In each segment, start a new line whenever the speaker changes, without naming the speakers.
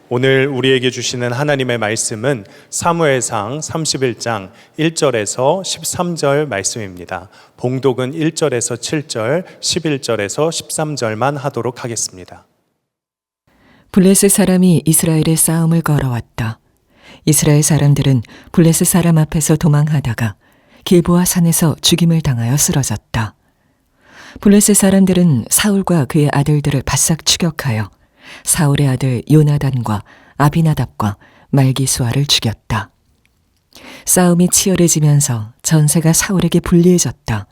오늘 우리에게 주시는 하나님의 말씀은 사무엘상 31장 1절에서 13절 말씀입니다. 봉독은 1절에서 7절, 11절에서 13절만 하도록 하겠습니다.
블레셋 사람이 이스라엘의 싸움을 걸어왔다. 이스라엘 사람들은 블레셋 사람 앞에서 도망하다가 길보아 산에서 죽임을 당하여 쓰러졌다. 블레셋 사람들은 사울과 그의 아들들을 바싹 추격하여 사울의 아들 요나단과 아비나답과 말기수아를 죽였다. 싸움이 치열해지면서 전세가 사울에게 불리해졌다.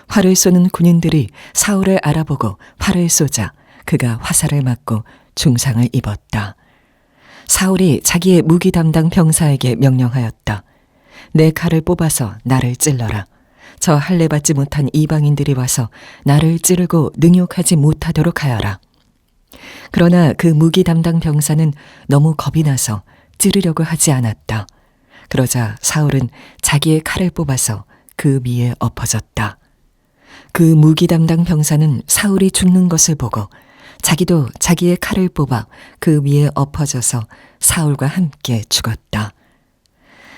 활을 쏘는 군인들이 사울을 알아보고 활을 쏘자 그가 화살을 맞고 중상을 입었다. 사울이 자기의 무기 담당 병사에게 명령하였다. 내 칼을 뽑아서 나를 찔러라. 저 할례 받지 못한 이방인들이 와서 나를 찌르고 능욕하지 못하도록 하여라. 그러나 그 무기 담당 병사는 너무 겁이 나서 찌르려고 하지 않았다. 그러자 사울은 자기의 칼을 뽑아서 그 위에 엎어졌다. 그 무기 담당 병사는 사울이 죽는 것을 보고 자기도 자기의 칼을 뽑아 그 위에 엎어져서 사울과 함께 죽었다.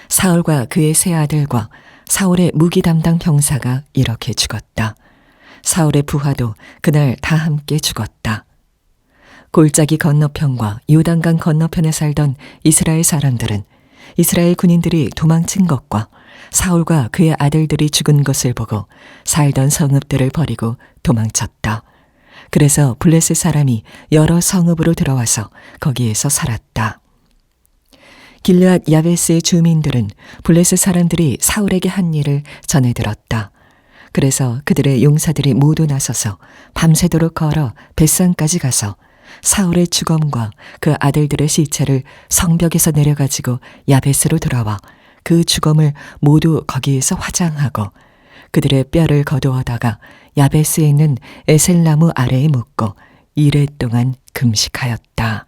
사울과 그의 세 아들과 사울의 무기 담당 병사가 이렇게 죽었다. 사울의 부하도 그날 다 함께 죽었다. 골짜기 건너편과 요단강 건너편에 살던 이스라엘 사람들은 이스라엘 군인들이 도망친 것과 사울과 그의 아들들이 죽은 것을 보고 살던 성읍들을 버리고 도망쳤다. 그래서 블레셋 사람이 여러 성읍으로 들어와서 거기에서 살았다. 길르앗 야베스의 주민들은 블레셋 사람들이 사울에게 한 일을 전해 들었다. 그래서 그들의 용사들이 모두 나서서 밤새도록 걸어 벳산까지 가서 사울의 주검과 그 아들들의 시체를 성벽에서 내려가지고 야베스로 돌아와 그 주검을 모두 거기에서 화장하고 그들의 뼈를 거두어다가 야베스에 있는 에셀나무 아래에 묻고 이레 동안 금식하였다.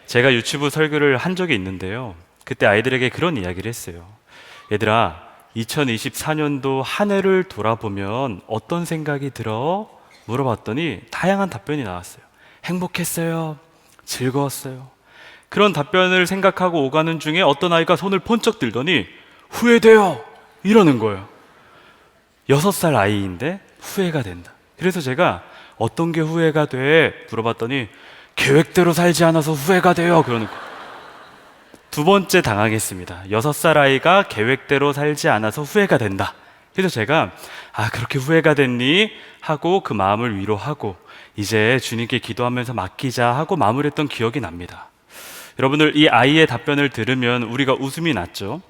제가 유치부 설교를 한 적이 있는데요. 그때 아이들에게 그런 이야기를 했어요. 얘들아, 2024년도 한 해를 돌아보면 어떤 생각이 들어? 물어봤더니 다양한 답변이 나왔어요. 행복했어요. 즐거웠어요. 그런 답변을 생각하고 오가는 중에 어떤 아이가 손을 번쩍 들더니 후회돼요! 이러는 거예요. 6살 아이인데 후회가 된다. 그래서 제가 어떤 게 후회가 돼? 물어봤더니 계획대로 살지 않아서 후회가 돼요. 그러는 거예요. 두 번째 당하겠습니다. 6살 아이가 계획대로 살지 않아서 후회가 된다. 그래서 제가 그렇게 후회가 됐니? 하고 그 마음을 위로하고 이제 주님께 기도하면서 맡기자 하고 마무리했던 기억이 납니다. 여러분들 이 아이의 답변을 들으면 우리가 웃음이 났죠.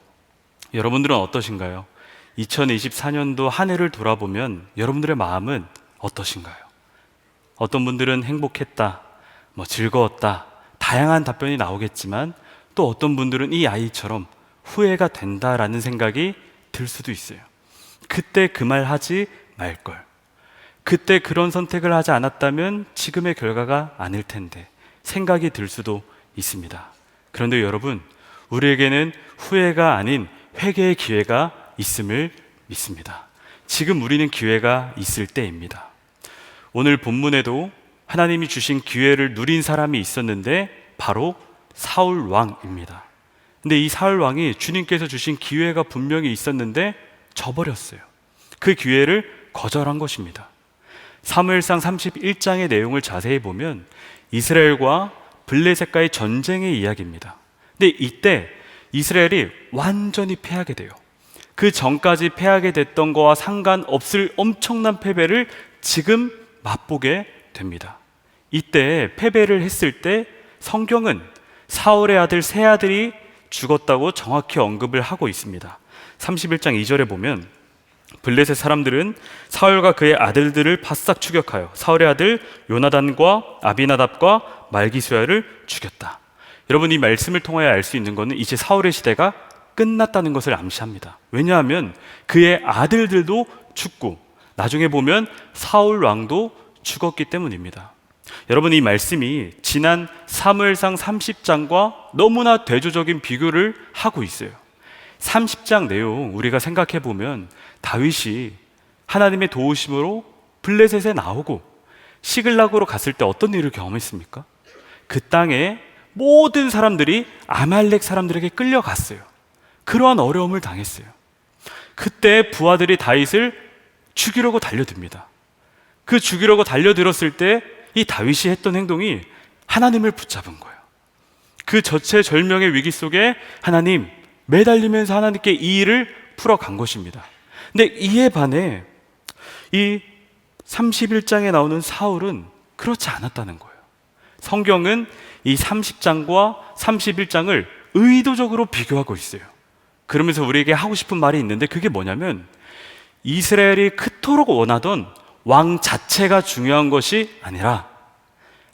여러분들은 어떠신가요? 2024년도 한 해를 돌아보면 여러분들의 마음은 어떠신가요? 어떤 분들은 행복했다, 즐거웠다, 다양한 답변이 나오겠지만 또 어떤 분들은 이 아이처럼 후회가 된다라는 생각이 들 수도 있어요. 그때 그 말 하지 말걸. 그때 그런 선택을 하지 않았다면 지금의 결과가 아닐 텐데 생각이 들 수도 있습니다. 그런데 여러분, 우리에게는 후회가 아닌 회개의 기회가 있음을 믿습니다. 지금 우리는 기회가 있을 때입니다. 오늘 본문에도 하나님이 주신 기회를 누린 사람이 있었는데 바로 사울 왕입니다. 근데 이 사울 왕이 주님께서 주신 기회가 분명히 있었는데 저버렸어요. 그 기회를 거절한 것입니다. 사무엘상 31장의 내용을 자세히 보면 이스라엘과 블레셋과의 전쟁의 이야기입니다. 근데 이때 이스라엘이 완전히 패하게 돼요. 그 전까지 패하게 됐던 거와 상관없을 엄청난 패배를 지금 맛보게 됩니다. 이때 패배를 했을 때 성경은 사울의 아들 세 아들이 죽었다고 정확히 언급을 하고 있습니다. 31장 2절에 보면 블레셋 사람들은 사울과 그의 아들들을 바싹 추격하여 사울의 아들 요나단과 아비나답과 말기수야를 죽였다. 여러분, 이 말씀을 통하여 알 수 있는 것은 이제 사울의 시대가 끝났다는 것을 암시합니다. 왜냐하면 그의 아들들도 죽고 나중에 보면 사울 왕도 죽었기 때문입니다. 여러분, 이 말씀이 지난 사무엘상 30장과 너무나 대조적인 비교를 하고 있어요. 30장 내용 우리가 생각해 보면 다윗이 하나님의 도우심으로 블레셋에 나오고 시글락으로 갔을 때 어떤 일을 경험했습니까? 그 땅에 모든 사람들이 아말렉 사람들에게 끌려갔어요. 그러한 어려움을 당했어요. 그때 부하들이 다윗을 죽이려고 달려듭니다. 그 죽이려고 달려들었을 때 이 다윗이 했던 행동이 하나님을 붙잡은 거예요. 그 절체절명의 위기 속에 하나님, 매달리면서 하나님께 이 일을 풀어간 것입니다. 근데 이에 반해 이 31장에 나오는 사울은 그렇지 않았다는 거예요. 성경은 이 30장과 31장을 의도적으로 비교하고 있어요. 그러면서 우리에게 하고 싶은 말이 있는데 그게 뭐냐면 이스라엘이 그토록 원하던 왕 자체가 중요한 것이 아니라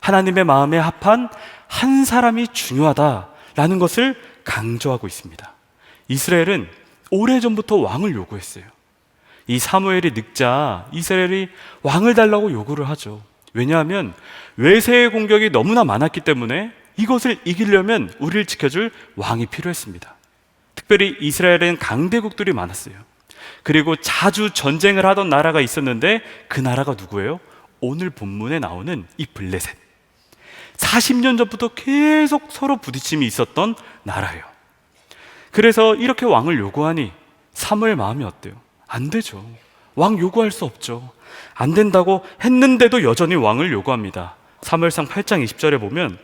하나님의 마음에 합한 한 사람이 중요하다라는 것을 강조하고 있습니다. 이스라엘은 오래전부터 왕을 요구했어요. 이 사무엘이 늙자 이스라엘이 왕을 달라고 요구를 하죠. 왜냐하면 외세의 공격이 너무나 많았기 때문에 이것을 이기려면 우리를 지켜줄 왕이 필요했습니다. 특별히 이스라엘엔 강대국들이 많았어요. 그리고 자주 전쟁을 하던 나라가 있었는데 그 나라가 누구예요? 오늘 본문에 나오는 이 블레셋. 40년 전부터 계속 서로 부딪힘이 있었던 나라예요. 그래서 이렇게 왕을 요구하니 사무엘 마음이 어때요? 안 되죠. 왕 요구할 수 없죠. 안 된다고 했는데도 여전히 왕을 요구합니다. 사무엘상 8장 20절에 보면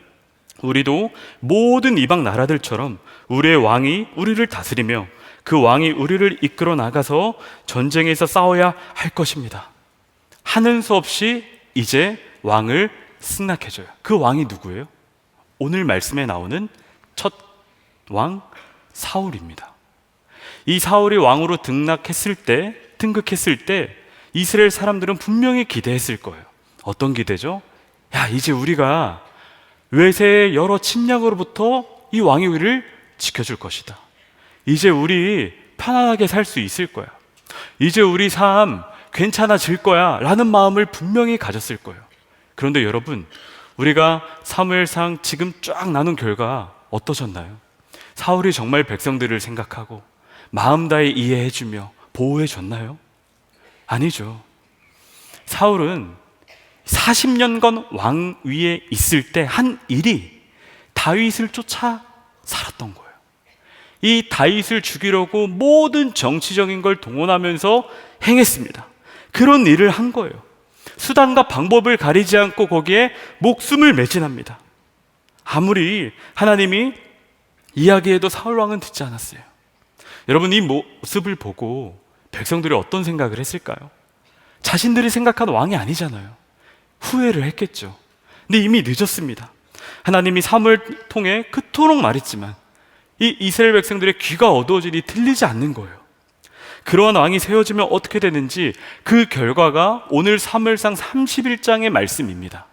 우리도 모든 이방 나라들처럼 우리의 왕이 우리를 다스리며 그 왕이 우리를 이끌어 나가서 전쟁에서 싸워야 할 것입니다. 하는 수 없이 이제 왕을 승낙해줘요. 그 왕이 누구예요? 오늘 말씀에 나오는 첫 왕 사울입니다. 이 사울이 왕으로 등극했을 때 이스라엘 사람들은 분명히 기대했을 거예요. 어떤 기대죠? 야, 이제 우리가 외세의 여러 침략으로부터 이 왕이 우리를 지켜줄 것이다. 이제 우리 편안하게 살 수 있을 거야. 이제 우리 삶 괜찮아질 거야 라는 마음을 분명히 가졌을 거예요. 그런데 여러분, 우리가 사무엘상 지금 쫙 나눈 결과 어떠셨나요? 사울이 정말 백성들을 생각하고 마음 다해 이해해주며 보호해줬나요? 아니죠. 사울은 40년간 왕 위에 있을 때 한 일이 다윗을 쫓아 살았던 거예요. 이 다윗을 죽이려고 모든 정치적인 걸 동원하면서 행했습니다. 그런 일을 한 거예요. 수단과 방법을 가리지 않고 거기에 목숨을 매진합니다. 아무리 하나님이 이야기해도 사울 왕은 듣지 않았어요. 여러분, 이 모습을 보고 백성들이 어떤 생각을 했을까요? 자신들이 생각한 왕이 아니잖아요. 후회를 했겠죠. 근데 이미 늦었습니다. 하나님이 사무엘 통해 그토록 말했지만 이 이스라엘 백성들의 귀가 어두워지니 들리지 않는 거예요. 그러한 왕이 세워지면 어떻게 되는지 그 결과가 오늘 사무엘상 31장의 말씀입니다.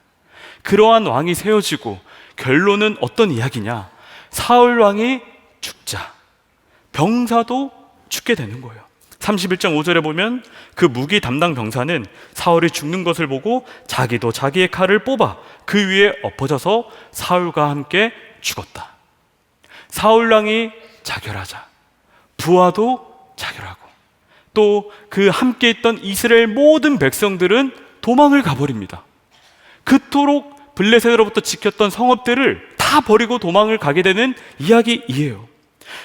그러한 왕이 세워지고 결론은 어떤 이야기냐? 사울 왕이 죽자 병사도 죽게 되는 거예요. 31장 5절에 보면 그 무기 담당 병사는 사울이 죽는 것을 보고 자기도 자기의 칼을 뽑아 그 위에 엎어져서 사울과 함께 죽었다. 사울 왕이 자결하자 부하도 자결하고 또 그 함께 있던 이스라엘 모든 백성들은 도망을 가버립니다. 그토록 블레셋으로부터 지켰던 성읍들을 다 버리고 도망을 가게 되는 이야기이에요.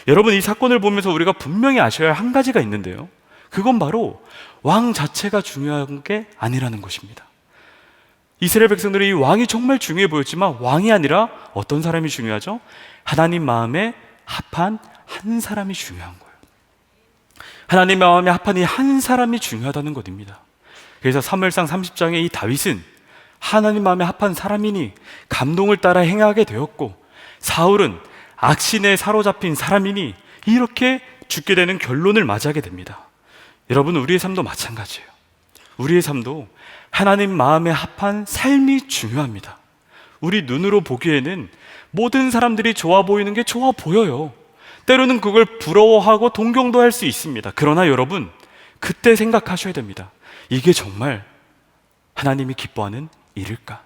여러분, 이 사건을 보면서 우리가 분명히 아셔야 할 한 가지가 있는데요. 그건 바로 왕 자체가 중요한 게 아니라는 것입니다. 이스라엘 백성들이 이 왕이 정말 중요해 보였지만 왕이 아니라 어떤 사람이 중요하죠? 하나님 마음에 합한 한 사람이 중요한 거예요. 하나님 마음에 합한 이 한 사람이 중요하다는 것입니다. 그래서 사무엘상 30장에 이 다윗은 하나님 마음에 합한 사람이니 감동을 따라 행하게 되었고 사울은 악신에 사로잡힌 사람이니 이렇게 죽게 되는 결론을 맞이하게 됩니다. 여러분, 우리의 삶도 마찬가지예요. 우리의 삶도 하나님 마음에 합한 삶이 중요합니다. 우리 눈으로 보기에는 모든 사람들이 좋아 보이는 게 좋아 보여요. 때로는 그걸 부러워하고 동경도 할 수 있습니다. 그러나 여러분, 그때 생각하셔야 됩니다. 이게 정말 하나님이 기뻐하는 일일까?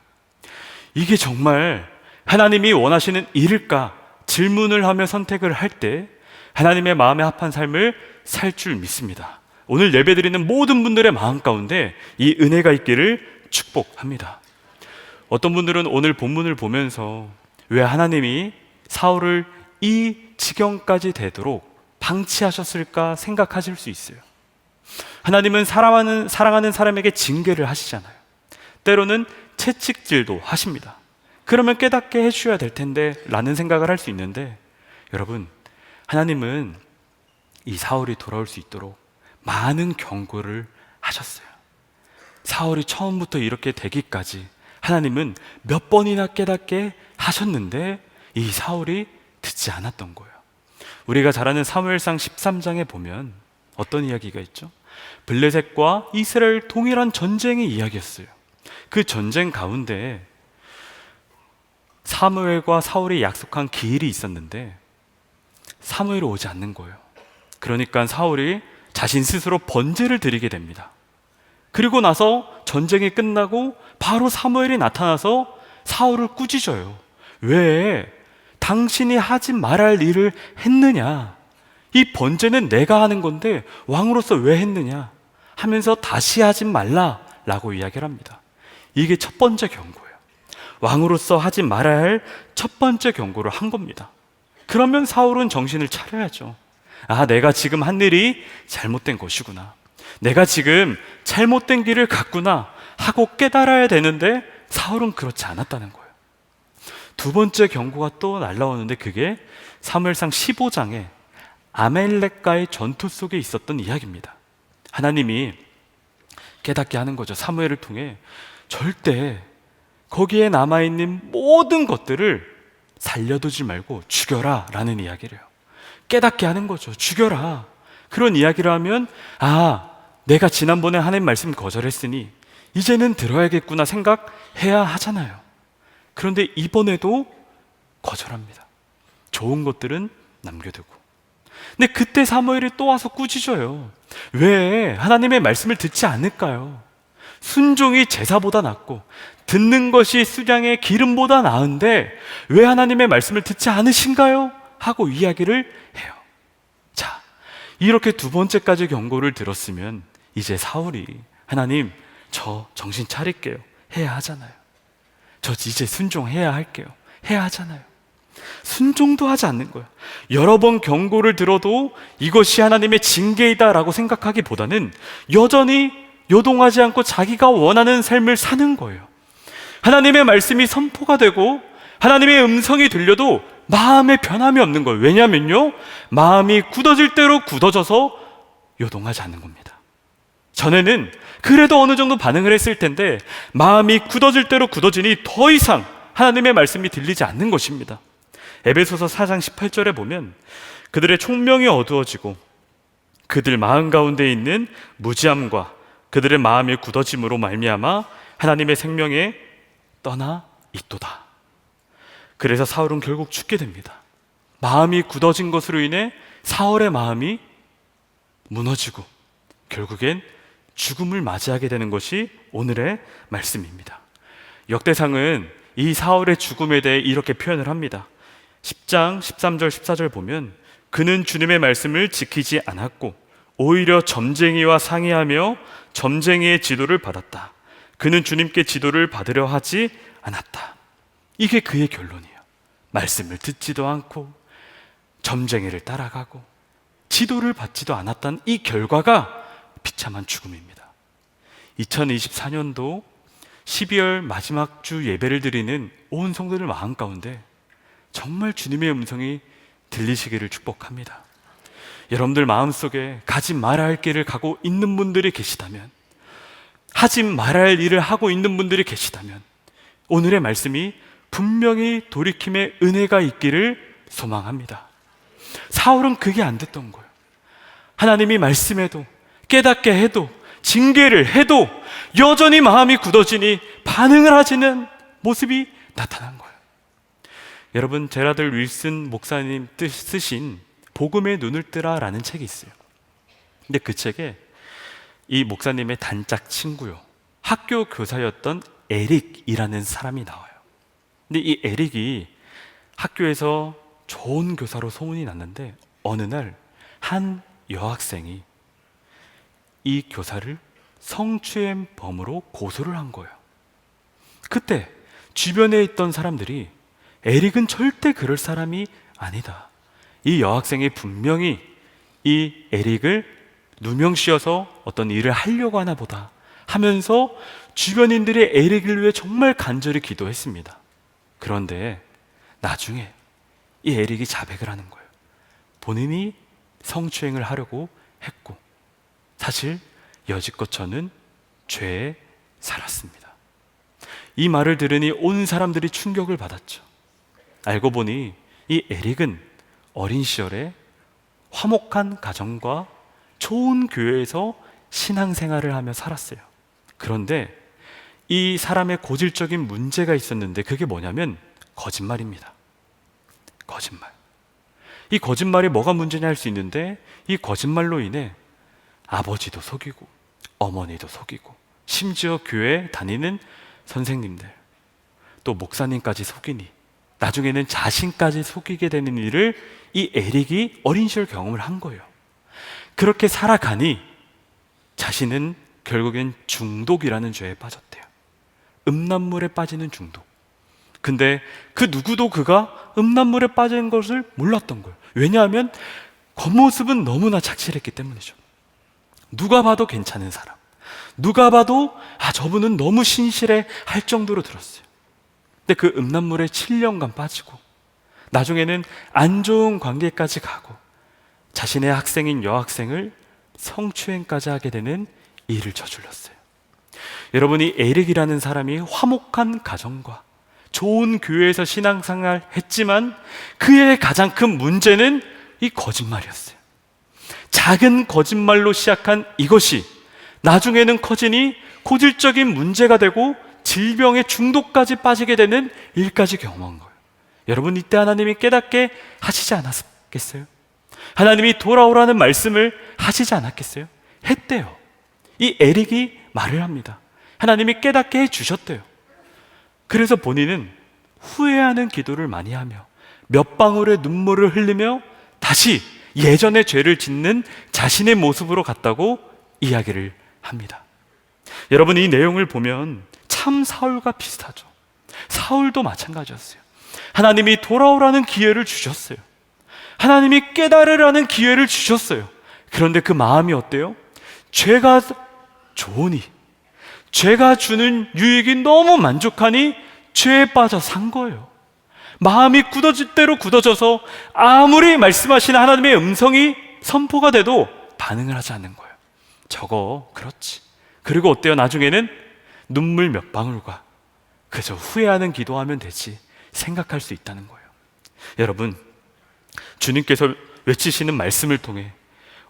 이게 정말 하나님이 원하시는 일일까? 질문을 하며 선택을 할 때 하나님의 마음에 합한 삶을 살 줄 믿습니다. 오늘 예배드리는 모든 분들의 마음 가운데 이 은혜가 있기를 축복합니다. 어떤 분들은 오늘 본문을 보면서 왜 하나님이 사울을 이 지경까지 되도록 방치하셨을까 생각하실 수 있어요. 하나님은 사랑하는 사람에게 징계를 하시잖아요. 때로는 채찍질도 하십니다. 그러면 깨닫게 해주셔야 될 텐데 라는 생각을 할 수 있는데, 여러분, 하나님은 이 사울이 돌아올 수 있도록 많은 경고를 하셨어요. 사울이 처음부터 이렇게 되기까지 하나님은 몇 번이나 깨닫게 하셨는데 이 사울이 듣지 않았던 거예요. 우리가 잘 아는 사무엘상 13장에 보면 어떤 이야기가 있죠? 블레셋과 이스라엘 동일한 전쟁의 이야기였어요. 그 전쟁 가운데 사무엘과 사울이 약속한 기일이 있었는데 사무엘이 오지 않는 거예요. 그러니까 사울이 자신 스스로 번제를 드리게 됩니다. 그리고 나서 전쟁이 끝나고 바로 사무엘이 나타나서 사울을 꾸짖어요. 왜 당신이 하지 말할 일을 했느냐? 이 번제는 내가 하는 건데 왕으로서 왜 했느냐? 하면서 다시 하지 말라라고 이야기를 합니다. 이게 첫 번째 경고예요. 왕으로서 하지 말아야 할 첫 번째 경고를 한 겁니다. 그러면 사울은 정신을 차려야죠. 아, 내가 지금 한 일이 잘못된 것이구나. 내가 지금 잘못된 길을 갔구나 하고 깨달아야 되는데 사울은 그렇지 않았다는 거예요. 두 번째 경고가 또 날라오는데 그게 사무엘상 15장에 아멜렉과의 전투 속에 있었던 이야기입니다. 하나님이 깨닫게 하는 거죠. 사무엘을 통해 절대 거기에 남아있는 모든 것들을 살려두지 말고 죽여라 라는 이야기를 해요. 깨닫게 하는 거죠. 죽여라. 그런 이야기를 하면 아, 내가 지난번에 하나님 말씀 거절했으니 이제는 들어야겠구나 생각해야 하잖아요. 그런데 이번에도 거절합니다. 좋은 것들은 남겨두고. 근데 그때 사무엘이 또 와서 꾸짖어요. 왜 하나님의 말씀을 듣지 않을까요? 순종이 제사보다 낫고 듣는 것이 수량의 기름보다 나은데 왜 하나님의 말씀을 듣지 않으신가요? 하고 이야기를 해요. 자, 이렇게 두 번째까지 경고를 들었으면 이제 사울이 하나님, 저 정신 차릴게요 해야 하잖아요. 저 이제 순종해야 할게요 해야 하잖아요. 순종도 하지 않는 거예요. 여러 번 경고를 들어도 이것이 하나님의 징계이다라고 생각하기보다는 여전히 요동하지 않고 자기가 원하는 삶을 사는 거예요. 하나님의 말씀이 선포가 되고 하나님의 음성이 들려도 마음에 변함이 없는 거예요. 왜냐면요, 마음이 굳어질 대로 굳어져서 요동하지 않는 겁니다. 전에는 그래도 어느 정도 반응을 했을 텐데 마음이 굳어질 대로 굳어지니 더 이상 하나님의 말씀이 들리지 않는 것입니다. 에베소서 4장 18절에 보면 그들의 총명이 어두워지고 그들 마음 가운데 있는 무지함과 그들의 마음이 굳어짐으로 말미암아 하나님의 생명에 떠나 있도다. 그래서 사울은 결국 죽게 됩니다. 마음이 굳어진 것으로 인해 사울의 마음이 무너지고 결국엔 죽음을 맞이하게 되는 것이 오늘의 말씀입니다. 역대상은 이 사울의 죽음에 대해 이렇게 표현을 합니다. 10장 13절 14절 보면 그는 주님의 말씀을 지키지 않았고 오히려 점쟁이와 상의하며 점쟁이의 지도를 받았다. 그는 주님께 지도를 받으려 하지 않았다. 이게 그의 결론이에요. 말씀을 듣지도 않고 점쟁이를 따라가고 지도를 받지도 않았다는 이 결과가 비참한 죽음입니다. 2024년도 12월 마지막 주 예배를 드리는 온 성도들 마음 가운데 정말 주님의 음성이 들리시기를 축복합니다. 여러분들 마음속에 가지 말아야 할 길을 가고 있는 분들이 계시다면, 하지 말아야 할 일을 하고 있는 분들이 계시다면 오늘의 말씀이 분명히 돌이킴의 은혜가 있기를 소망합니다. 사울은 그게 안 됐던 거예요. 하나님이 말씀해도, 깨닫게 해도, 징계를 해도 여전히 마음이 굳어지니 반응을 하지는 모습이 나타난 거예요. 여러분, 제라들 윌슨 목사님 쓰신 복음의 눈을 뜨라라는 책이 있어요. 근데 그 책에 이 목사님의 단짝 친구요, 학교 교사였던 에릭이라는 사람이 나와요. 근데 이 에릭이 학교에서 좋은 교사로 소문이 났는데 어느 날 한 여학생이 이 교사를 성추행범으로 고소를 한 거예요. 그때 주변에 있던 사람들이 에릭은 절대 그럴 사람이 아니다, 이 여학생이 분명히 이 에릭을 누명씌워서 어떤 일을 하려고 하나 보다 하면서 주변인들이 에릭을 위해 정말 간절히 기도했습니다. 그런데 나중에 이 에릭이 자백을 하는 거예요. 본인이 성추행을 하려고 했고 사실 여지껏 저는 죄에 살았습니다. 이 말을 들으니 온 사람들이 충격을 받았죠. 알고 보니 이 에릭은 어린 시절에 화목한 가정과 좋은 교회에서 신앙생활을 하며 살았어요. 그런데 이 사람의 고질적인 문제가 있었는데 그게 뭐냐면 거짓말입니다. 거짓말. 이 거짓말이 뭐가 문제냐 할 수 있는데 이 거짓말로 인해 아버지도 속이고 어머니도 속이고 심지어 교회 다니는 선생님들 또 목사님까지 속이니 나중에는 자신까지 속이게 되는 일을 이 에릭이 어린 시절 경험을 한 거예요. 그렇게 살아가니 자신은 결국엔 중독이라는 죄에 빠졌대요. 음란물에 빠지는 중독. 근데 그 누구도 그가 음란물에 빠진 것을 몰랐던 거예요. 왜냐하면 겉모습은 너무나 착실했기 때문이죠. 누가 봐도 괜찮은 사람, 누가 봐도 저분은 너무 신실해 할 정도로 들었어요. 근데 그 음란물에 7년간 빠지고 나중에는 안 좋은 관계까지 가고 자신의 학생인 여학생을 성추행까지 하게 되는 일을 저질렀어요. 여러분이 에릭이라는 사람이 화목한 가정과 좋은 교회에서 신앙생활 했지만 그의 가장 큰 문제는 이 거짓말이었어요. 작은 거짓말로 시작한 이것이 나중에는 커지니 고질적인 문제가 되고 질병의 중독까지 빠지게 되는 일까지 경험한 거예요. 여러분, 이때 하나님이 깨닫게 하시지 않았겠어요? 하나님이 돌아오라는 말씀을 하시지 않았겠어요? 했대요. 이 에릭이 말을 합니다. 하나님이 깨닫게 해주셨대요. 그래서 본인은 후회하는 기도를 많이 하며 몇 방울의 눈물을 흘리며 다시 예전의 죄를 짓는 자신의 모습으로 갔다고 이야기를 합니다. 여러분, 이 내용을 보면 참 사울과 비슷하죠. 사울도 마찬가지였어요. 하나님이 돌아오라는 기회를 주셨어요. 하나님이 깨달으라는 기회를 주셨어요. 그런데 그 마음이 어때요? 죄가 좋으니, 죄가 주는 유익이 너무 만족하니 죄에 빠져 산 거예요. 마음이 굳어질 대로 굳어져서 아무리 말씀하시는 하나님의 음성이 선포가 돼도 반응을 하지 않는 거예요. 저거 그렇지. 그리고 어때요? 나중에는 눈물 몇 방울과 그저 후회하는 기도하면 되지 생각할 수 있다는 거예요. 여러분, 주님께서 외치시는 말씀을 통해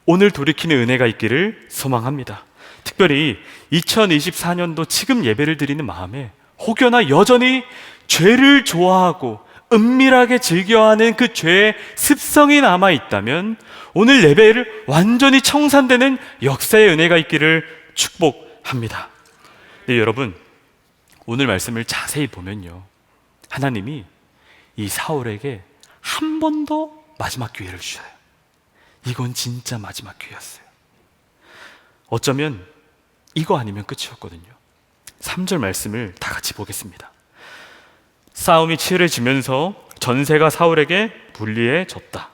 오늘 돌이키는 은혜가 있기를 소망합니다. 특별히 2024년도 지금 예배를 드리는 마음에 혹여나 여전히 죄를 좋아하고 은밀하게 즐겨하는 그 죄의 습성이 남아있다면 오늘 예배를 완전히 청산되는 역사의 은혜가 있기를 축복합니다. 네, 여러분, 오늘 말씀을 자세히 보면요, 하나님이 이 사울에게 한 번 더 마지막 기회를 주셔요. 이건 진짜 마지막 기회였어요. 어쩌면 이거 아니면 끝이었거든요. 3절 말씀을 다 같이 보겠습니다. 싸움이 치열해지면서 전세가 사울에게 불리해졌다.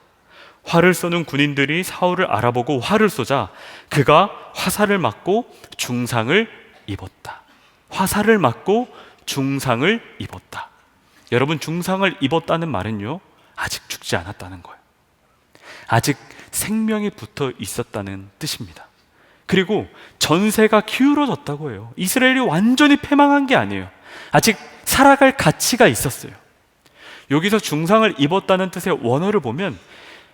활을 쏘는 군인들이 사울을 알아보고 활을 쏘자 그가 화살을 맞고 중상을 입었다. 화살을 맞고 중상을 입었다. 여러분, 중상을 입었다는 말은요, 아직 죽지 않았다는 거예요. 아직 생명이 붙어 있었다는 뜻입니다. 그리고 전세가 기울어졌다고 해요. 이스라엘이 완전히 패망한 게 아니에요. 아직 살아갈 가치가 있었어요. 여기서 중상을 입었다는 뜻의 원어를 보면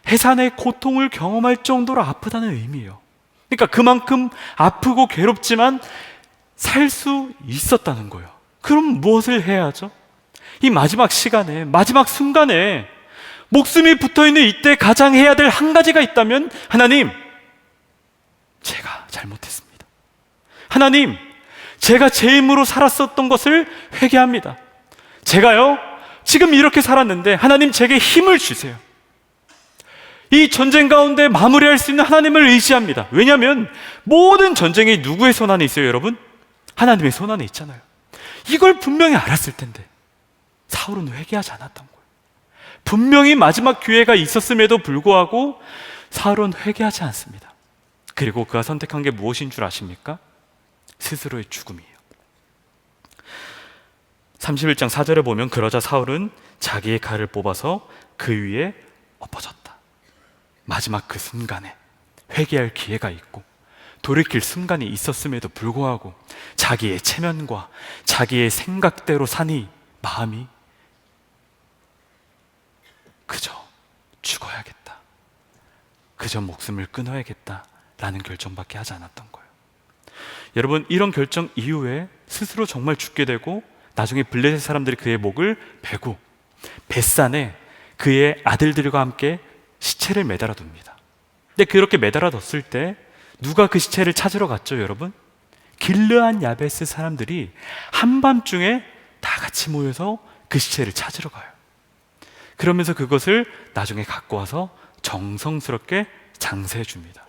해산의 고통을 경험할 정도로 아프다는 의미예요. 그러니까 그만큼 아프고 괴롭지만 살 수 있었다는 거예요. 그럼 무엇을 해야 하죠? 이 마지막 시간에, 마지막 순간에 목숨이 붙어있는 이때 가장 해야 될 한 가지가 있다면, 하나님, 제가 잘못했습니다. 하나님, 제가 제 힘으로 살았었던 것을 회개합니다. 제가요, 지금 이렇게 살았는데 하나님 제게 힘을 주세요. 이 전쟁 가운데 마무리할 수 있는 하나님을 의지합니다. 왜냐하면 모든 전쟁이 누구의 손안에 있어요, 여러분? 하나님의 손안에 있잖아요. 이걸 분명히 알았을 텐데 사울은 회개하지 않았던 거예요. 분명히 마지막 기회가 있었음에도 불구하고 사울은 회개하지 않습니다. 그리고 그가 선택한 게 무엇인 줄 아십니까? 스스로의 죽음이에요. 31장 4절에 보면 그러자 사울은 자기의 칼을 뽑아서 그 위에 엎어졌다. 마지막 그 순간에 회개할 기회가 있고 돌이킬 순간이 있었음에도 불구하고 자기의 체면과 자기의 생각대로 사니 마음이 그저 죽어야겠다, 그저 목숨을 끊어야겠다라는 결정밖에 하지 않았던 거예요. 여러분, 이런 결정 이후에 스스로 정말 죽게 되고 나중에 블레셋 사람들이 그의 목을 베고 벳산에 그의 아들들과 함께 시체를 매달아 둡니다. 근데 그렇게 매달아 뒀을 때 누가 그 시체를 찾으러 갔죠, 여러분? 길르앗 야베스 사람들이 한밤중에 다 같이 모여서 그 시체를 찾으러 가요. 그러면서 그것을 나중에 갖고 와서 정성스럽게 장사해 줍니다.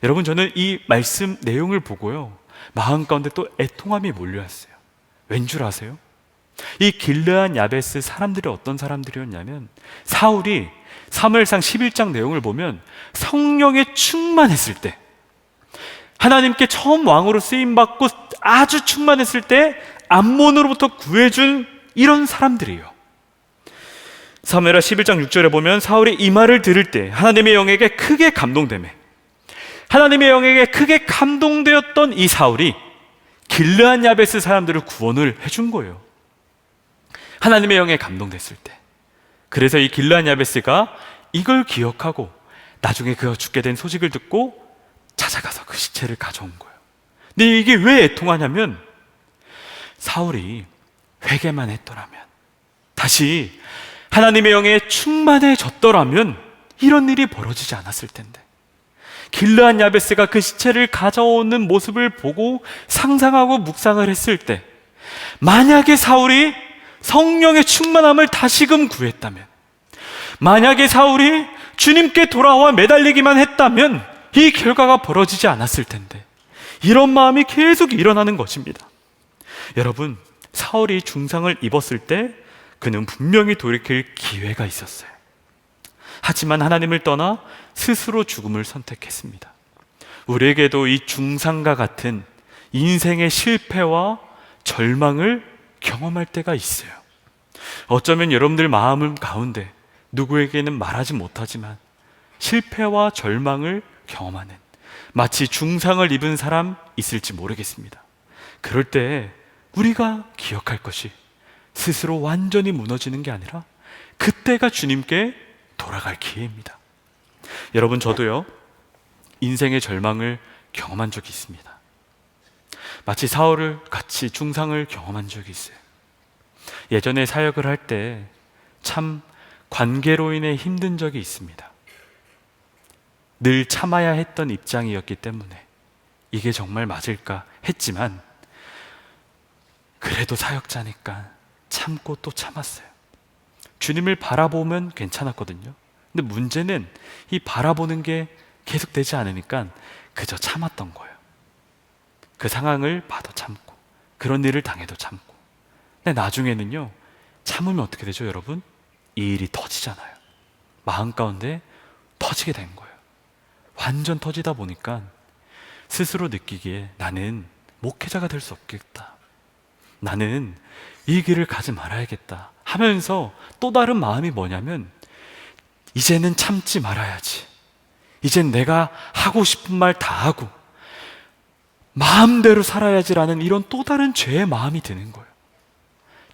여러분, 저는 이 말씀 내용을 보고요, 마음 가운데 또 애통함이 몰려왔어요. 왠 줄 아세요? 이 길르앗 야베스 사람들이 어떤 사람들이었냐면, 사울이 사무엘상 11장 내용을 보면 성령에 충만했을 때, 하나님께 처음 왕으로 쓰임받고 아주 충만했을 때 암몬으로부터 구해준 이런 사람들이에요. 사무엘하 11장 6절에 보면 사울이 이 말을 들을 때 하나님의 영에게 크게 감동되매, 하나님의 영에게 크게 감동되었던 이 사울이 길르앗 야베스 사람들을 구원을 해준 거예요. 하나님의 영에 감동됐을 때. 그래서 이 길르앗 야베스가 이걸 기억하고 나중에 그가 죽게 된 소식을 듣고 찾아가서 그 시체를 가져온 거예요. 근데 이게 왜 애통하냐면, 사울이 회개만 했더라면, 다시 하나님의 영에 충만해졌더라면 이런 일이 벌어지지 않았을 텐데, 길르앗 야베스가 그 시체를 가져오는 모습을 보고 상상하고 묵상을 했을 때, 만약에 사울이 성령의 충만함을 다시금 구했다면, 만약에 사울이 주님께 돌아와 매달리기만 했다면 이 결과가 벌어지지 않았을 텐데, 이런 마음이 계속 일어나는 것입니다. 여러분, 사울이 중상을 입었을 때 그는 분명히 돌이킬 기회가 있었어요. 하지만 하나님을 떠나 스스로 죽음을 선택했습니다. 우리에게도 이 중상과 같은 인생의 실패와 절망을 경험할 때가 있어요. 어쩌면 여러분들 마음 가운데 누구에게는 말하지 못하지만 실패와 절망을 경험하는, 마치 중상을 입은 사람 있을지 모르겠습니다. 그럴 때 우리가 기억할 것이 스스로 완전히 무너지는 게 아니라 그때가 주님께 돌아갈 기회입니다. 여러분, 저도요, 인생의 절망을 경험한 적이 있습니다. 마치 사울을 같이 중상을 경험한 적이 있어요. 예전에 사역을 할 때 참 관계로 인해 힘든 적이 있습니다. 늘 참아야 했던 입장이었기 때문에 이게 정말 맞을까 했지만, 그래도 사역자니까 참고 또 참았어요. 주님을 바라보면 괜찮았거든요. 근데 문제는 이 바라보는 게 계속되지 않으니까 그저 참았던 거예요. 그 상황을 봐도 참고, 그런 일을 당해도 참고. 근데 나중에는요, 참으면 어떻게 되죠, 여러분? 이 일이 터지잖아요. 마음 가운데 터지게 된 거예요. 완전 터지다 보니까 스스로 느끼기에 나는 목회자가 될 수 없겠다, 나는 이 길을 가지 말아야겠다 하면서 또 다른 마음이 뭐냐면, 이제는 참지 말아야지, 이젠 내가 하고 싶은 말 다 하고 마음대로 살아야지라는 이런 또 다른 죄의 마음이 드는 거예요.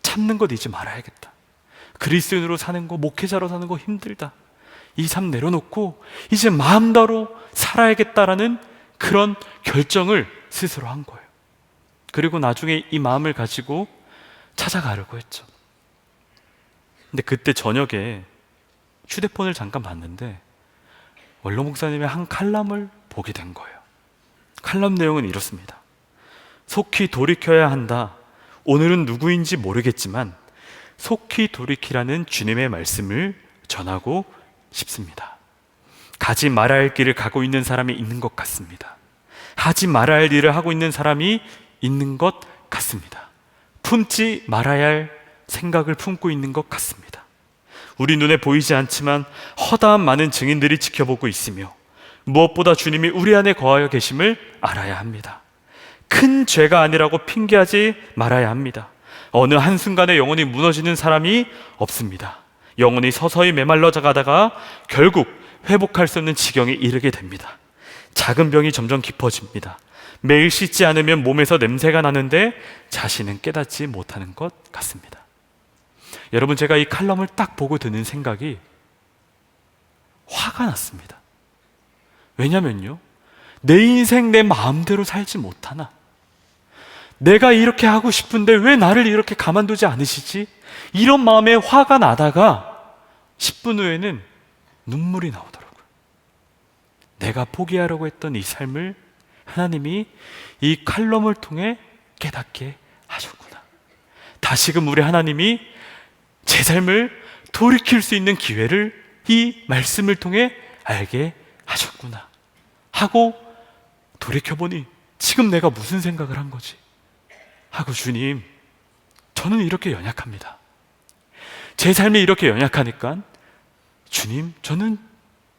참는 것 잊지 말아야겠다. 그리스도인으로 사는 거, 목회자로 사는 거 힘들다. 이 삶 내려놓고 이제 마음대로 살아야겠다라는 그런 결정을 스스로 한 거예요. 그리고 나중에 이 마음을 가지고 찾아가려고 했죠. 근데 그때 저녁에 휴대폰을 잠깐 봤는데 원로 목사님의 한 칼럼을 보게 된 거예요. 칼럼 내용은 이렇습니다. 속히 돌이켜야 한다. 오늘은 누구인지 모르겠지만 속히 돌이키라는 주님의 말씀을 전하고 싶습니다. 가지 말아야 할 길을 가고 있는 사람이 있는 것 같습니다. 하지 말아야 할 일을 하고 있는 사람이 있는 것 같습니다. 품지 말아야 할 생각을 품고 있는 것 같습니다. 우리 눈에 보이지 않지만 허다한 많은 증인들이 지켜보고 있으며 무엇보다 주님이 우리 안에 거하여 계심을 알아야 합니다. 큰 죄가 아니라고 핑계하지 말아야 합니다. 어느 한순간에 영혼이 무너지는 사람이 없습니다. 영혼이 서서히 메말라 가다가 결국 회복할 수 없는 지경에 이르게 됩니다. 작은 병이 점점 깊어집니다. 매일 씻지 않으면 몸에서 냄새가 나는데 자신은 깨닫지 못하는 것 같습니다. 여러분, 제가 이 칼럼을 딱 보고 드는 생각이 화가 났습니다. 왜냐면요, 내 인생 내 마음대로 살지 못하나? 내가 이렇게 하고 싶은데 왜 나를 이렇게 가만두지 않으시지? 이런 마음에 화가 나다가 10분 후에는 눈물이 나오더라고요. 내가 포기하려고 했던 이 삶을 하나님이 이 칼럼을 통해 깨닫게 하셨구나. 다시금 우리 하나님이 제 삶을 돌이킬 수 있는 기회를 이 말씀을 통해 알게 하셨구나 하고 돌이켜보니 지금 내가 무슨 생각을 한 거지? 하고, 주님, 저는 이렇게 연약합니다. 제 삶이 이렇게 연약하니까 주님, 저는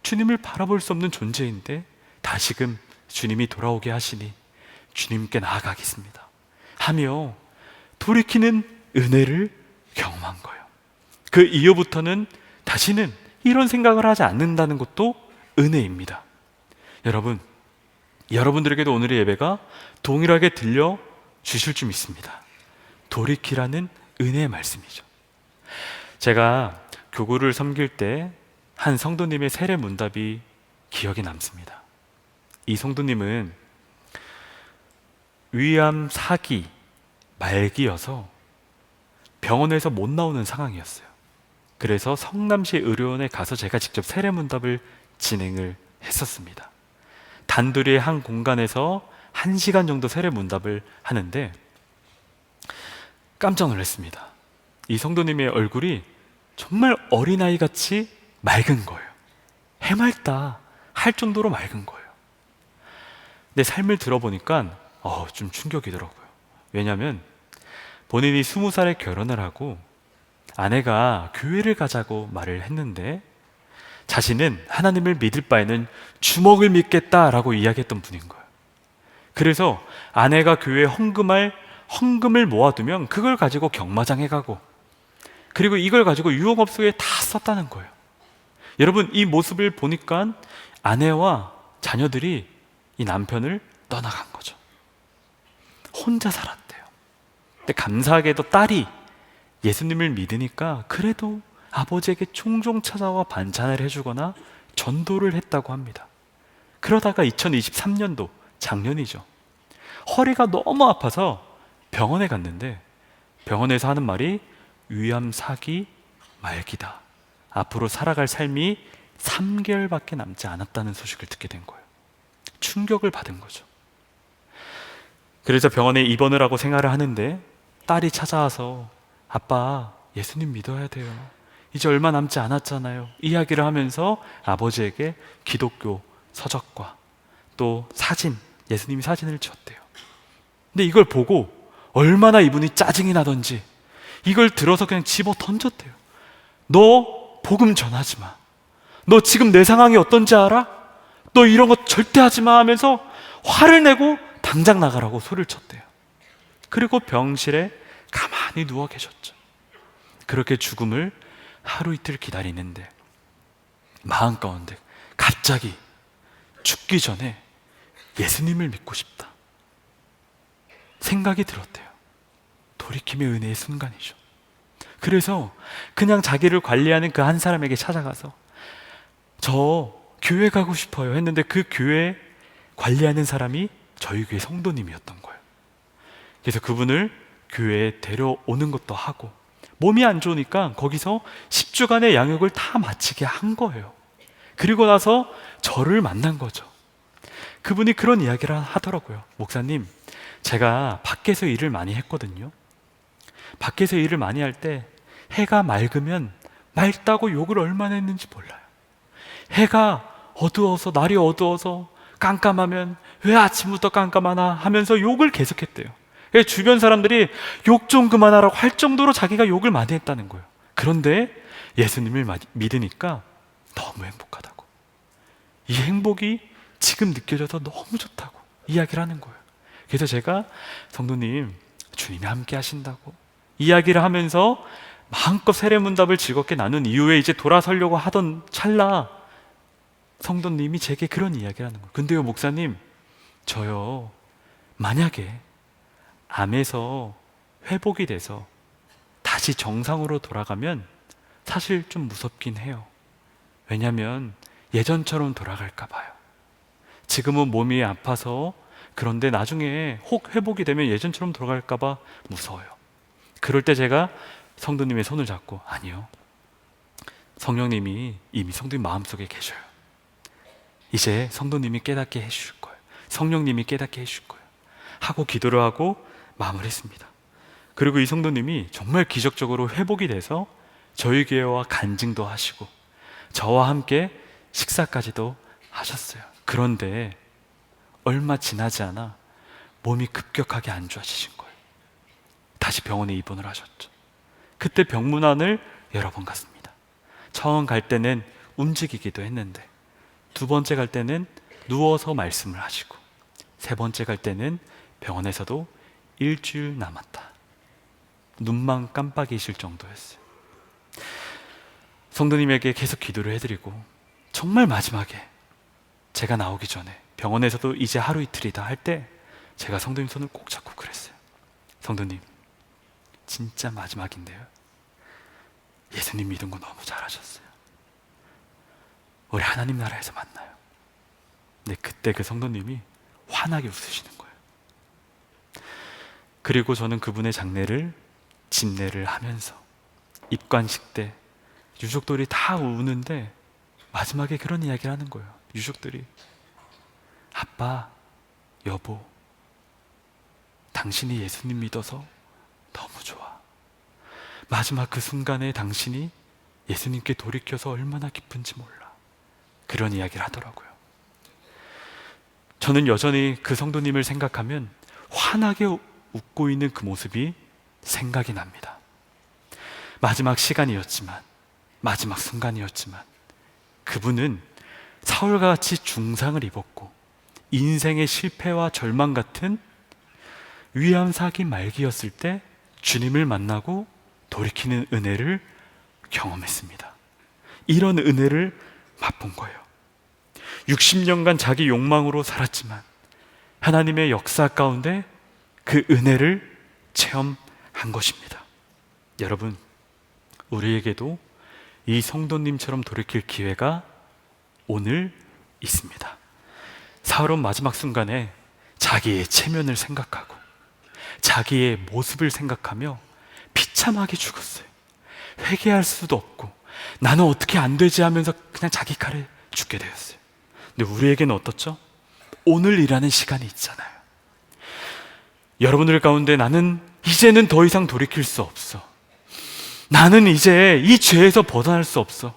주님을 바라볼 수 없는 존재인데 다시금 주님이 돌아오게 하시니 주님께 나아가겠습니다 하며 돌이키는 은혜를 경험한 거예요. 그 이후부터는 다시는 이런 생각을 하지 않는다는 것도 은혜입니다. 여러분, 여러분들에게도 오늘의 예배가 동일하게 들려 주실 줄 믿습니다. 돌이키라는 은혜의 말씀이죠. 제가 교구를 섬길 때 한 성도님의 세례 문답이 기억에 남습니다. 이 성도님은 위암 4기 말기여서 병원에서 못 나오는 상황이었어요. 그래서 성남시 의료원에 가서 제가 직접 세례 문답을 진행을 했었습니다. 단둘이 한 공간에서 1시간 정도 세례 문답을 하는데 깜짝 놀랐습니다. 이 성도님의 얼굴이 정말 어린아이같이 맑은 거예요. 해맑다 할 정도로 맑은 거예요. 근데 삶을 들어보니까 좀 충격이더라고요. 왜냐하면 본인이 20살에 결혼을 하고 아내가 교회를 가자고 말을 했는데 자신은 하나님을 믿을 바에는 주먹을 믿겠다라고 이야기했던 분인 거예요. 그래서 아내가 교회에 헌금을 모아두면 그걸 가지고 경마장에 가고, 그리고 이걸 가지고 유흥업소에 다 썼다는 거예요. 여러분, 이 모습을 보니까 아내와 자녀들이 이 남편을 떠나간 거죠. 혼자 살았대요. 근데 감사하게도 딸이 예수님을 믿으니까 그래도 아버지에게 종종 찾아와 반찬을 해주거나 전도를 했다고 합니다. 그러다가 2023년도 작년이죠. 허리가 너무 아파서 병원에 갔는데 병원에서 하는 말이 위암 4기 말기다. 앞으로 살아갈 삶이 3개월밖에 남지 않았다는 소식을 듣게 된 거예요. 충격을 받은 거죠. 그래서 병원에 입원을 하고 생활을 하는데 딸이 찾아와서 아빠, 예수님 믿어야 돼요. 이제 얼마 남지 않았잖아요. 이야기를 하면서 아버지에게 기독교 서적과 또 사진, 예수님 사진을 줬대요. 근데 이걸 보고 얼마나 이분이 짜증이 나던지 이걸 들어서 그냥 집어 던졌대요. 너 복음 전하지 마. 너 지금 내 상황이 어떤지 알아? 너 이런 거 절대 하지 마 하면서 화를 내고 당장 나가라고 소리를 쳤대요. 그리고 병실에 가만히 누워 계셨죠. 그렇게 죽음을 하루 이틀 기다리는데 마음 가운데 갑자기 죽기 전에 예수님을 믿고 싶다 생각이 들었대요. 돌이킴의 은혜의 순간이죠. 그래서 그냥 자기를 관리하는 그 한 사람에게 찾아가서 저 교회 가고 싶어요 했는데 그 교회 관리하는 사람이 저희 교회 성도님이었던 거예요. 그래서 그분을 교회에 데려오는 것도 하고 몸이 안 좋으니까 거기서 10주간의 양육을 다 마치게 한 거예요. 그리고 나서 저를 만난 거죠. 그분이 그런 이야기를 하더라고요. 목사님, 제가 밖에서 일을 많이 했거든요. 밖에서 일을 많이 할 때 해가 맑으면 맑다고 욕을 얼마나 했는지 몰라요. 해가 어두워서, 날이 어두워서 깜깜하면 왜 아침부터 깜깜하나 하면서 욕을 계속했대요. 주변 사람들이 욕 좀 그만하라고 할 정도로 자기가 욕을 많이 했다는 거예요. 그런데 예수님을 믿으니까 너무 행복하다고, 이 행복이 지금 느껴져서 너무 좋다고 이야기를 하는 거예요. 그래서 제가 성도님, 주님이 함께 하신다고 이야기를 하면서 마음껏 세례문답을 즐겁게 나눈 이후에 이제 돌아서려고 하던 찰나 성도님이 제게 그런 이야기를 하는 거예요. 근데요 목사님, 저요 만약에 암에서 회복이 돼서 다시 정상으로 돌아가면 사실 좀 무섭긴 해요. 왜냐하면 예전처럼 돌아갈까 봐요. 지금은 몸이 아파서 그런데 나중에 혹 회복이 되면 예전처럼 돌아갈까 봐 무서워요. 그럴 때 제가 성도님의 손을 잡고 아니요, 성령님이 이미 성도님 마음속에 계셔요. 이제 성도님이 깨닫게 해주실 거예요. 성령님이 깨닫게 해주실 거예요 하고 기도를 하고 마무리했습니다. 그리고 이 성도님이 정말 기적적으로 회복이 돼서 저희 교회와 간증도 하시고 저와 함께 식사까지도 하셨어요. 그런데 얼마 지나지 않아 몸이 급격하게 안 좋아지신 거예요. 다시 병원에 입원을 하셨죠. 그때 병문안을 여러 번 갔습니다. 처음 갈 때는 움직이기도 했는데 두 번째 갈 때는 누워서 말씀을 하시고 세 번째 갈 때는 병원에서도 일주일 남았다, 눈만 깜빡이실 정도였어요. 성도님에게 계속 기도를 해드리고 정말 마지막에 제가 나오기 전에 병원에서도 이제 하루 이틀이다 할 때 제가 성도님 손을 꼭 잡고 그랬어요. 성도님, 진짜 마지막인데요, 예수님 믿은 거 너무 잘하셨어요. 우리 하나님 나라에서 만나요. 근데 그때 그 성도님이 환하게 웃으시는 거예요. 그리고 저는 그분의 장례를 집례를 하면서 입관식 때 유족들이 다 우는데 마지막에 그런 이야기를 하는 거예요. 유족들이 아빠, 여보, 당신이 예수님 믿어서 너무 좋아. 마지막 그 순간에 당신이 예수님께 돌이켜서 얼마나 기쁜지 몰라. 그런 이야기를 하더라고요. 저는 여전히 그 성도님을 생각하면 환하게 웃고 있는 그 모습이 생각이 납니다. 마지막 시간이었지만, 마지막 순간이었지만 그분은 사울과 같이 중상을 입었고 인생의 실패와 절망 같은 위암사기 말기였을 때 주님을 만나고 돌이키는 은혜를 경험했습니다. 이런 은혜를 맛본 거예요. 60년간 자기 욕망으로 살았지만 하나님의 역사 가운데 그 은혜를 체험한 것입니다. 여러분, 우리에게도 이 성도님처럼 돌이킬 기회가 오늘 있습니다. 사울은 마지막 순간에 자기의 체면을 생각하고 자기의 모습을 생각하며 비참하게 죽었어요. 회개할 수도 없고 나는 어떻게 안 되지 하면서 그냥 자기 칼에 죽게 되었어요. 근데 우리에게는 어떻죠? 오늘이라는 시간이 있잖아요. 여러분들 가운데 나는 이제는 더 이상 돌이킬 수 없어, 나는 이제 이 죄에서 벗어날 수 없어,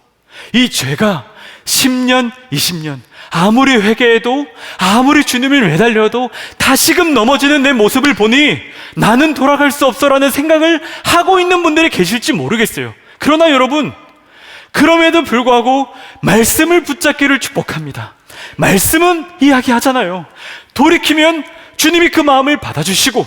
이 죄가 10년, 20년 아무리 회개해도 아무리 주님을 매달려도 다시금 넘어지는 내 모습을 보니 나는 돌아갈 수 없어라는 생각을 하고 있는 분들이 계실지 모르겠어요. 그러나 여러분, 그럼에도 불구하고 말씀을 붙잡기를 축복합니다. 말씀은 이야기하잖아요. 돌이키면 주님이 그 마음을 받아주시고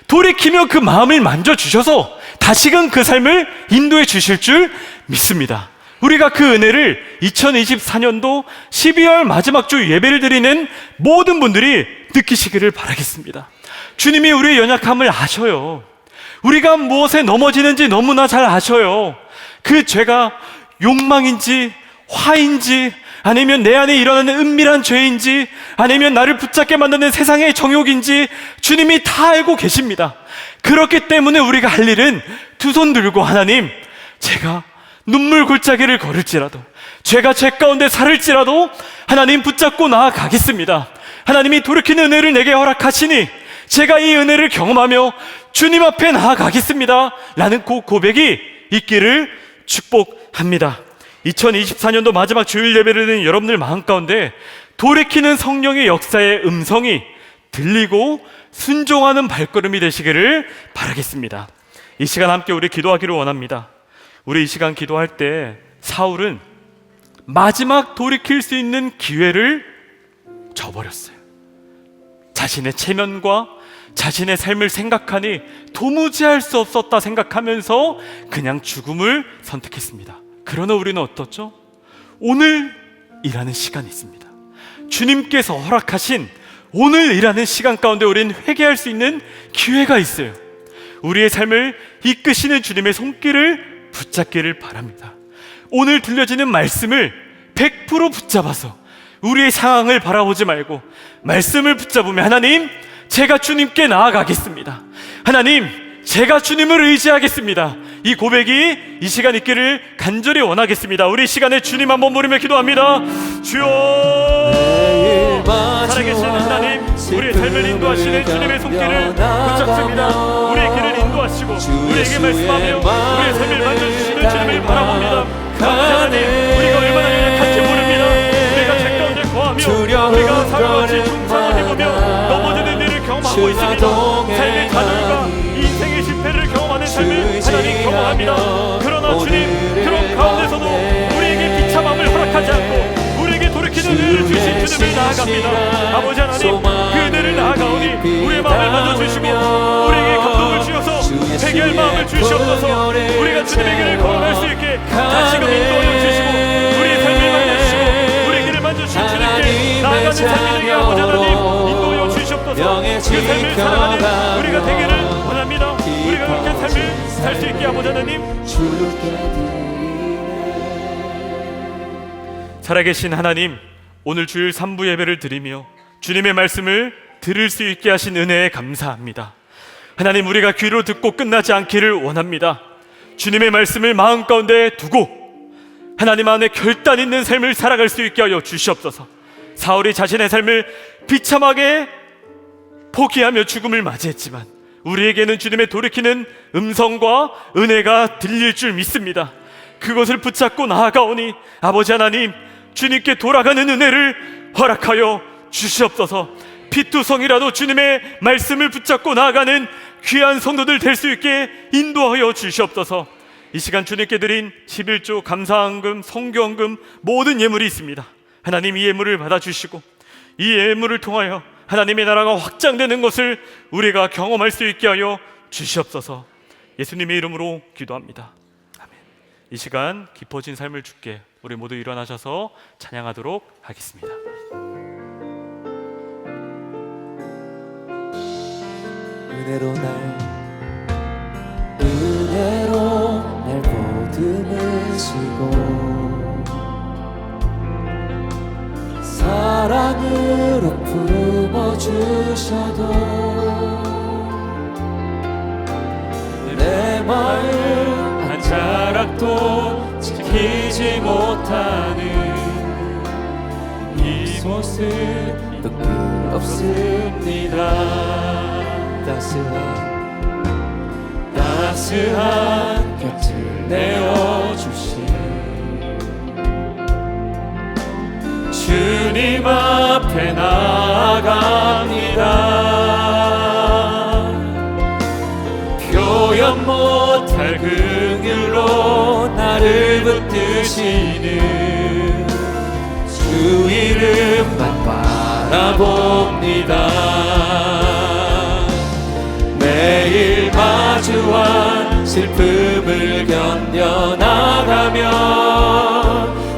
돌이키며 그 마음을 만져주셔서 다시금 그 삶을 인도해 주실 줄 믿습니다. 우리가 그 은혜를 2024년도 12월 마지막 주 예배를 드리는 모든 분들이 느끼시기를 바라겠습니다. 주님이 우리의 연약함을 아셔요. 우리가 무엇에 넘어지는지 너무나 잘 아셔요. 그 죄가 욕망인지 화인지 아니면 내 안에 일어나는 은밀한 죄인지 아니면 나를 붙잡게 만드는 세상의 정욕인지 주님이 다 알고 계십니다. 그렇기 때문에 우리가 할 일은 두 손 들고 하나님, 제가 눈물 골짜기를 걸을지라도 죄가 제 가운데 살을지라도 하나님 붙잡고 나아가겠습니다. 하나님이 돌이키는 은혜를 내게 허락하시니 제가 이 은혜를 경험하며 주님 앞에 나아가겠습니다 라는 고백이 있기를 축복합니다. 2024년도 마지막 주일 예배를 드리는 여러분들 마음 가운데 돌이키는 성령의 역사의 음성이 들리고 순종하는 발걸음이 되시기를 바라겠습니다. 이 시간 함께 우리 기도하기를 원합니다. 우리 이 시간 기도할 때 사울은 마지막 돌이킬 수 있는 기회를 저버렸어요. 자신의 체면과 자신의 삶을 생각하니 도무지 할 수 없었다 생각하면서 그냥 죽음을 선택했습니다. 그러나 우리는 어떻죠? 오늘이라는 시간이 있습니다. 주님께서 허락하신 오늘이라는 시간 가운데 우리는 회개할 수 있는 기회가 있어요. 우리의 삶을 이끄시는 주님의 손길을 붙잡기를 바랍니다. 오늘 들려지는 말씀을 100% 붙잡아서 우리의 상황을 바라보지 말고 말씀을 붙잡으며 하나님, 제가 주님께 나아가겠습니다. 하나님, 제가 주님을 의지하겠습니다. 이 고백이 이 시간 있기를 간절히 원하겠습니다. 우리 이 시간에 주님 한번 부르며 기도합니다. 주여, 살아계신 하나님, 우리의 삶을 인도하시는 주님의 손길을 붙잡습니다. 우리의 길을 인도하시고 우리에게 말씀하며 우리의 삶을 만져주시는 주님을 바라봅니다. 하나님, 우리가 얼마나 연약한지 모릅니다. 우리가 죄 가운데 거하며 우리가 사랑같이 중상을 입으며 넘어지는 일을 경험하고 있습니다. 삶의 좌절과 인생의 실패를 경험하는 삶을 하나님 경험합니다. 그러나 주님, 그런 가운데서도 우리에게 비참함을 허락하지 않고 우리에게 돌이키는 은혜를 주신 주님을 나아갑니다. 아버지 하나님, 그 은혜를 나아가오니 우리의 마음을 만져주시고 우리에게 감동을 주셔서 회개할 마음을 주시옵소서. 우리가 주님의 길을 걸어갈 수 있게 다시금 인도하여 주시고 우리의 삶을 만져주시고 우리의 길을 만져주신 주님께 나아가는 삶이 되게 아버지 하나님 인도하여 주시옵소서. 그 삶을 살아가는 우리가 되기를 원합니다. 우리가 그렇게 삶을 살 수 있게 아버지 하나님, 살아계신 하나님, 오늘 주일 3부 예배를 드리며 주님의 말씀을 들을 수 있게 하신 은혜에 감사합니다. 하나님, 우리가 귀로 듣고 끝나지 않기를 원합니다. 주님의 말씀을 마음 가운데 두고 하나님 안에 결단 있는 삶을 살아갈 수 있게 하여 주시옵소서. 사울이 자신의 삶을 비참하게 포기하며 죽음을 맞이했지만 우리에게는 주님의 돌이키는 음성과 은혜가 들릴 줄 믿습니다. 그것을 붙잡고 나아가오니 아버지 하나님, 주님께 돌아가는 은혜를 허락하여 주시옵소서. 피투성이라도 주님의 말씀을 붙잡고 나아가는 귀한 성도들 될 수 있게 인도하여 주시옵소서. 이 시간 주님께 드린 11조 감사헌금, 성교헌금 모든 예물이 있습니다. 하나님, 이 예물을 받아주시고 이 예물을 통하여 하나님의 나라가 확장되는 것을 우리가 경험할 수 있게 하여 주시옵소서. 예수님의 이름으로 기도합니다. 아멘. 이 시간 깊어진 삶을 주께 우리 모두 일어나셔서 찬양하도록 하겠습니다.
은혜로 날 보듬으시고 사랑으로 품어주셔도 내 마음
한 자락도 지키지 못하는 이 모습
또 끝없습니다. 따스한 곁을 내어주신
주님 앞에 나아갑니다.
표현 못할 긍휼로 나를 붙드시는 주 이름만 바라봅니다. 매일 마주한 슬픔을 견뎌나가며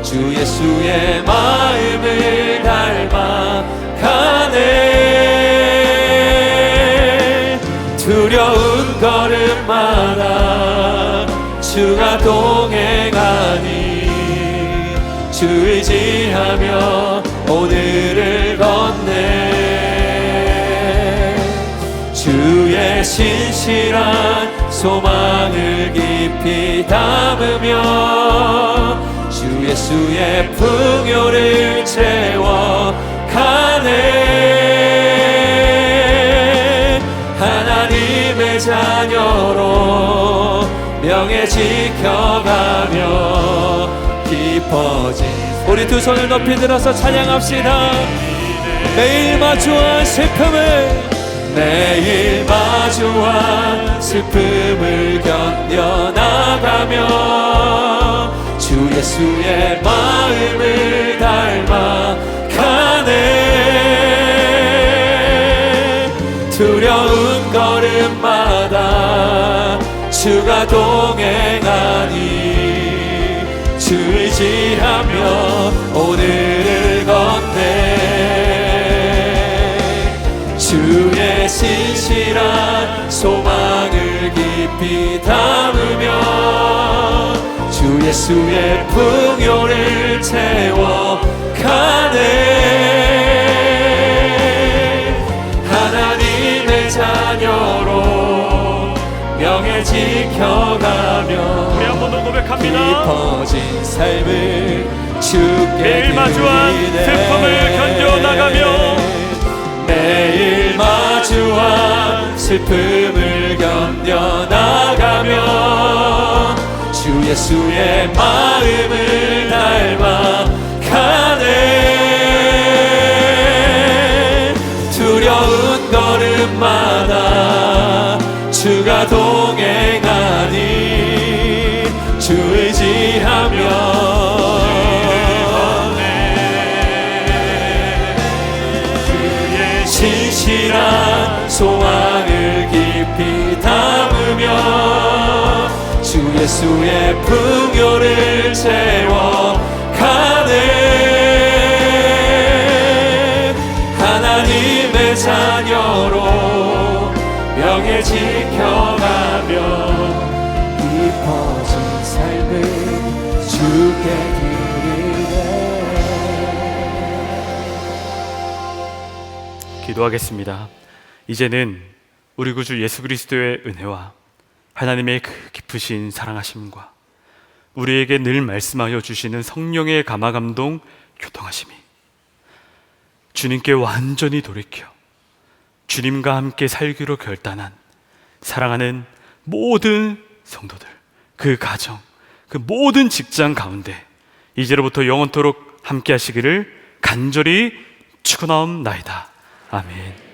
주 예수의 마음을 닮아가네. 두려운 걸음 주 의지하며 오늘을 걷네. 주의 신실한 소망을 깊이 담으며 주 예수의 풍요를 채워가네. 하나님의 자녀로 명예 지켜가며 깊어진 우리 두 손을 높이 들어서 찬양합시다. 매일 마주한 슬픔을 매일 마주한 슬픔을 견뎌나가며 주 예수의 마음을 닮아가네. 두려운 걸음마다 주가 동행하니 주 의지하며 오늘을 걷네. 주의 신실한 소망을 깊이 담으며 주 예수의 풍요를 채워가네. 하나님의 자녀로 명예 지켜가며
우리 한 번 더 고백합니다.
깊어진 삶을 주께
매일 마주한
드리네.
슬픔을 견뎌나가며
매일 마주한 슬픔을 견뎌나가며 주 예수의 마음을 닮아가네. 두려운 걸음마다 주가 동행하니 주 의지하며 신실한 소망을 깊이 담으며 주 예수의 풍요를 채워가네. 하나님의 자녀로 명예 지켜가며 깊어진 삶을 주께 드리네.
기도하겠습니다. 이제는 우리 구주 예수 그리스도의 은혜와 하나님의 그 깊으신 사랑하심과 우리에게 늘 말씀하여 주시는 성령의 감화감동 교통하심이 주님께 완전히 돌이켜 주님과 함께 살기로 결단한 사랑하는 모든 성도들, 그 가정, 그 모든 직장 가운데 이제로부터 영원토록 함께 하시기를 간절히 축원하옵나이다. 아멘.